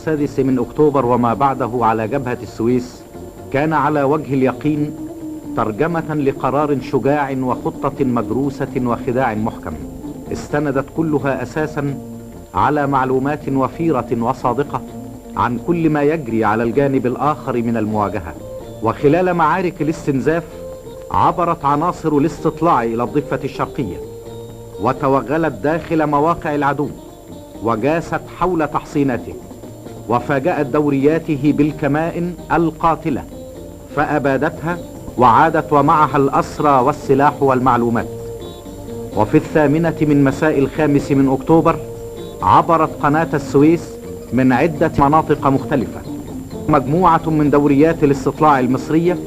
السادس من أكتوبر وما بعده على جبهة السويس كان على وجه اليقين ترجمة لقرار شجاع وخطة مدروسة وخداع محكم استندت كلها أساسا على معلومات وفيرة وصادقة عن كل ما يجري على الجانب الآخر من المواجهة. وخلال معارك الاستنزاف عبرت عناصر الاستطلاع إلى الضفة الشرقية وتوغلت داخل مواقع العدو وجاست حول تحصيناته وفاجأت دورياته بالكمائن القاتلة فأبادتها وعادت ومعها الأسرى والسلاح والمعلومات. وفي 8 من مساء 5 من أكتوبر عبرت قناة السويس من عدة مناطق مختلفة مجموعة من دوريات الاستطلاع المصرية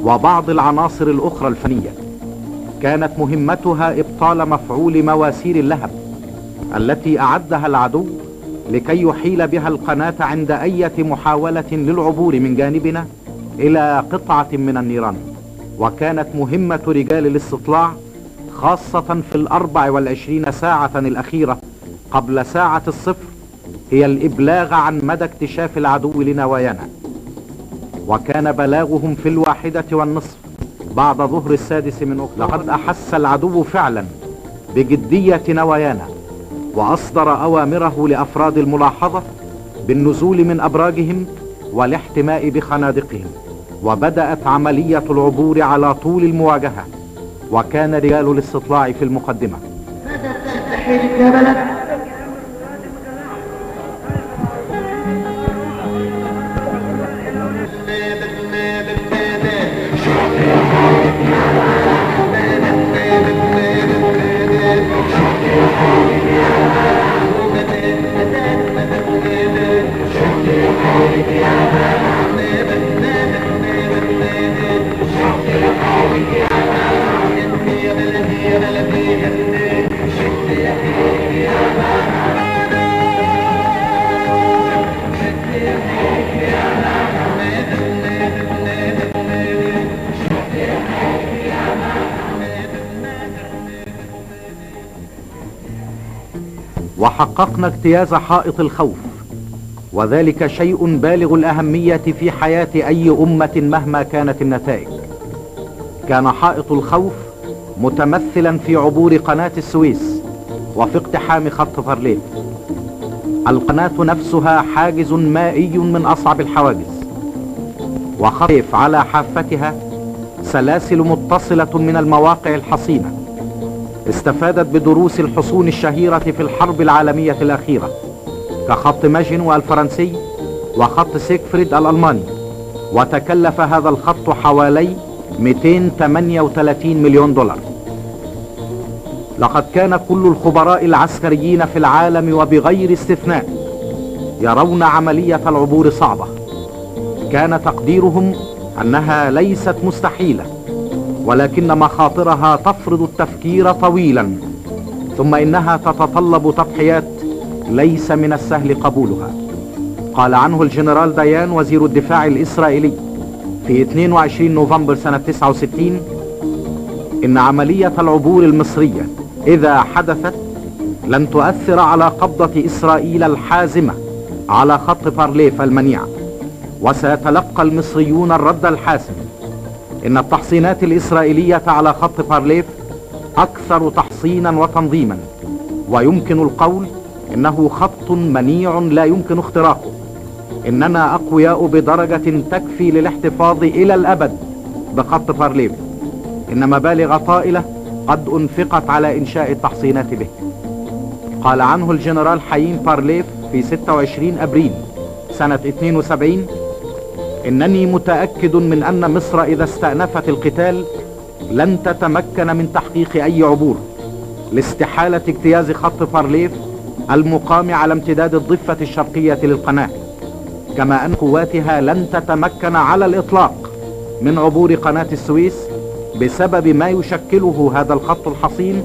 وبعض العناصر الأخرى الفنية كانت مهمتها إبطال مفعول مواسير اللهب التي أعدها العدو لكي يحيل بها القناة عند أي محاولة للعبور من جانبنا إلى قطعة من النيران. وكانت مهمة رجال الاستطلاع خاصة في 24 ساعة الأخيرة قبل ساعة الصفر هي الإبلاغ عن مدى اكتشاف العدو لنوايانا. وكان بلاغهم في 1:30 بعد ظهر 6 من أكتوبر. لقد أحس العدو فعلا بجدية نوايانا وأصدر أوامره لأفراد الملاحظة بالنزول من أبراجهم والاحتماء بخنادقهم. وبدأت عملية العبور على طول المواجهة وكان رجال الاستطلاع في المقدمة. وحققنا اجتياز حائط الخوف وذلك شيء بالغ الأهمية في حياة أي أمة مهما كانت النتائج. كان حائط الخوف متمثلا في عبور قناة السويس وفي اقتحام خط بارليف. القناة نفسها حاجز مائي من أصعب الحواجز وخط على حافتها سلاسل متصلة من المواقع الحصينة استفادت بدروس الحصون الشهيرة في الحرب العالمية الأخيرة كخط ماجنو الفرنسي وخط سيغفريد الألماني. وتكلف هذا الخط حوالي 238 مليون دولار. لقد كان كل الخبراء العسكريين في العالم وبغير استثناء يرون عملية العبور صعبة. كان تقديرهم أنها ليست مستحيلة ولكن مخاطرها تفرض التفكير طويلا ثم إنها تتطلب تضحيات ليس من السهل قبولها. قال عنه الجنرال ديان وزير الدفاع الإسرائيلي في 22 نوفمبر سنة 69 إن عملية العبور المصرية إذا حدثت لن تؤثر على قبضة إسرائيل الحازمة على خط بارليف المنيع وسيتلقى المصريون الرد الحاسم. إن التحصينات الإسرائيلية على خط بارليف أكثر تحصينا وتنظيما ويمكن القول إنه خط منيع لا يمكن اختراقه. إننا أقوياء بدرجة تكفي للاحتفاظ إلى الأبد بخط بارليف. إن مبالغ طائلة قد أنفقت على إنشاء التحصينات به. قال عنه الجنرال حيين بارليف في 26 أبريل سنة 72 إنني متأكد من أن مصر إذا استأنفت القتال لن تتمكن من تحقيق أي عبور لاستحالة اجتياز خط بارليف المقام على امتداد الضفة الشرقية للقناة، كما أن قواتها لن تتمكن على الإطلاق من عبور قناة السويس بسبب ما يشكله هذا الخط الحصين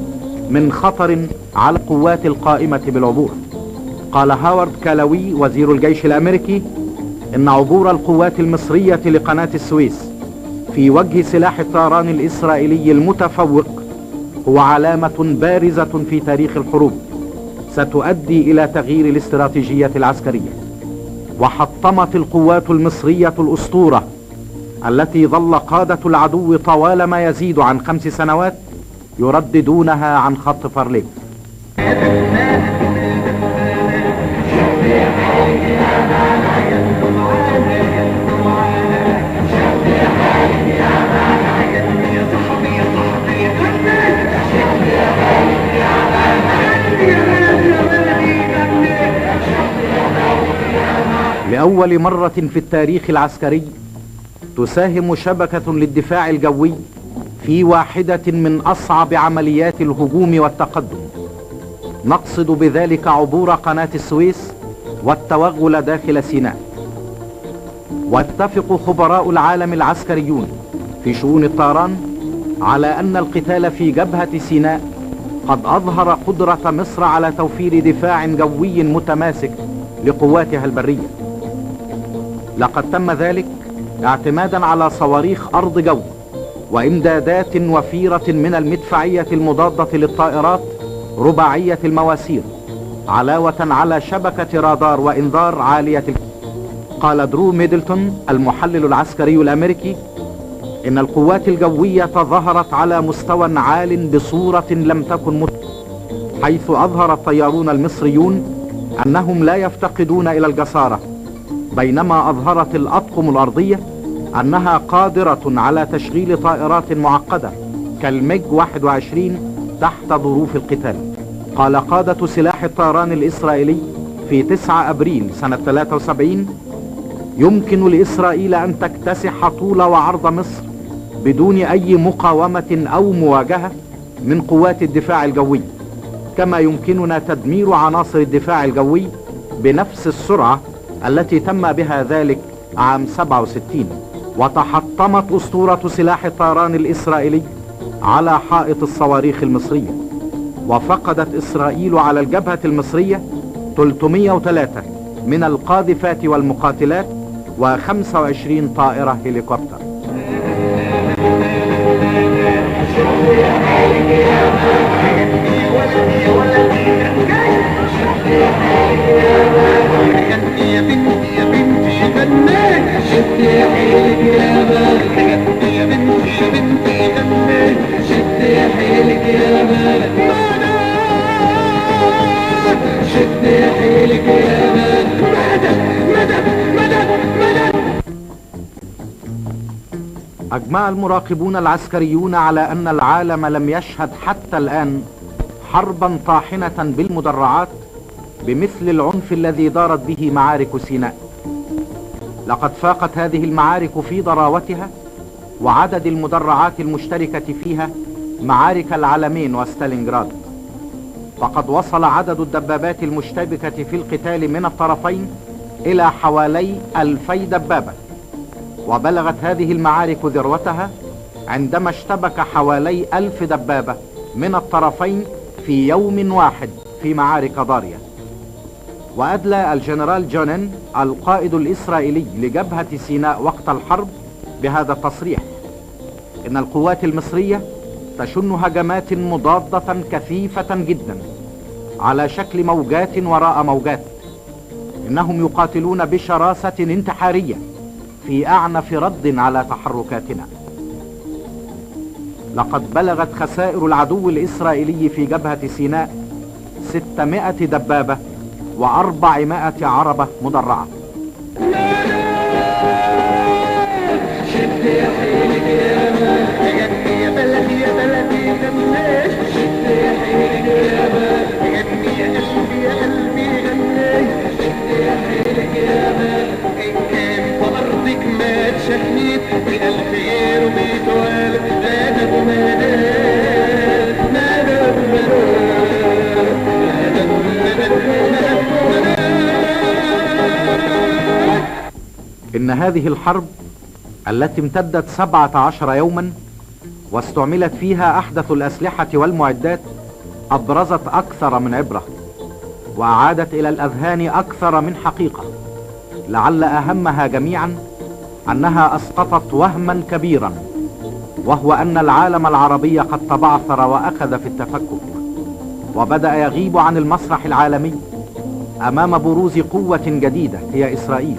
من خطر على القوات القائمة بالعبور. قال هاورد كالاوي وزير الجيش الأمريكي إن عبور القوات المصرية لقناة السويس في وجه سلاح الطيران الإسرائيلي المتفوق هو علامة بارزة في تاريخ الحروب ستؤدي إلى تغيير الاستراتيجية العسكرية. وحطمت القوات المصرية الأسطورة التي ظل قادة العدو طوال ما يزيد عن 5 سنوات يرددونها عن خط فارليف. لأول مرة في التاريخ العسكري تساهم شبكة للدفاع الجوي في واحدة من أصعب عمليات الهجوم والتقدم، نقصد بذلك عبور قناة السويس والتوغل داخل سيناء. واتفق خبراء العالم العسكريون في شؤون الطيران على أن القتال في جبهة سيناء قد أظهر قدرة مصر على توفير دفاع جوي متماسك لقواتها البرية. لقد تم ذلك اعتمادا على صواريخ أرض جو وإمدادات وفيرة من المدفعية المضادة للطائرات رباعية المواسير، علاوة على شبكة رادار وإنذار عالية قال درو ميدلتون المحلل العسكري الأمريكي إن القوات الجوية ظهرت على مستوى عال بصورة لم تكن حيث أظهر الطيارون المصريون أنهم لا يفتقدون إلى الجسارة، بينما أظهرت الأطقم الأرضية أنها قادرة على تشغيل طائرات معقدة كالميج 21 تحت ظروف القتال. قال قادة سلاح الطيران الإسرائيلي في 9 أبريل سنة 73: يمكن لإسرائيل أن تكتسح طول وعرض مصر بدون أي مقاومة أو مواجهة من قوات الدفاع الجوي، كما يمكننا تدمير عناصر الدفاع الجوي بنفس السرعة التي تم بها ذلك عام 67. وتحطمت أسطورة سلاح الطيران الإسرائيلي على حائط الصواريخ المصرية، وفقدت إسرائيل على الجبهة المصرية 303 من القاذفات والمقاتلات و25 طائرة هليكوبتر. أجمع المراقبون العسكريون على أن العالم لم يشهد حتى الآن حربا طاحنة بالمدرعات بمثل العنف الذي دارت به معارك سيناء. لقد فاقت هذه المعارك في ضراوتها وعدد المدرعات المشتركة فيها معارك العلمين وستالينغراد، فقد وصل عدد الدبابات المشتبكة في القتال من الطرفين إلى حوالي 2000 دبابة، وبلغت هذه المعارك ذروتها عندما اشتبك حوالي 1000 دبابة من الطرفين في يوم واحد في معارك ضارية. وأدلى الجنرال جونين القائد الإسرائيلي لجبهة سيناء وقت الحرب بهذا التصريح: إن القوات المصرية تشن هجمات مضادة كثيفة جدا على شكل موجات وراء موجات، إنهم يقاتلون بشراسة انتحارية في أعنف رد على تحركاتنا. لقد بلغت خسائر العدو الإسرائيلي في جبهة سيناء 600 دبابة و400 عربة مدرعة. إن هذه الحرب التي امتدت 17 يوما واستعملت فيها أحدث الأسلحة والمعدات أبرزت أكثر من عبرة، وأعادت إلى الأذهان أكثر من حقيقة، لعل أهمها جميعا أنها أسقطت وهما كبيرا، وهو أن العالم العربي قد تبعثر وأخذ في التفكك، وبدأ يغيب عن المسرح العالمي امام بروز قوة جديدة هي اسرائيل،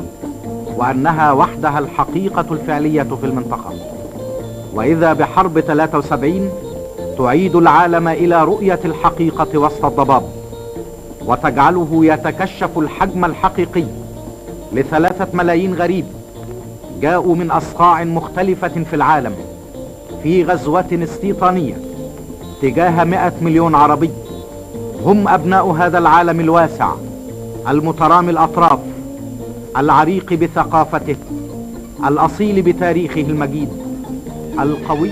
وانها وحدها الحقيقة الفعلية في المنطقة. واذا بحرب 73 تعيد العالم الى رؤية الحقيقة وسط الضباب، وتجعله يتكشف الحجم الحقيقي ل3 ملايين غريب جاءوا من اصقاع مختلفة في العالم في غزوة استيطانية تجاه 100 مليون عربي، هم ابناء هذا العالم الواسع المترامي الاطراف، العريق بثقافته، الاصيل بتاريخه المجيد، القوي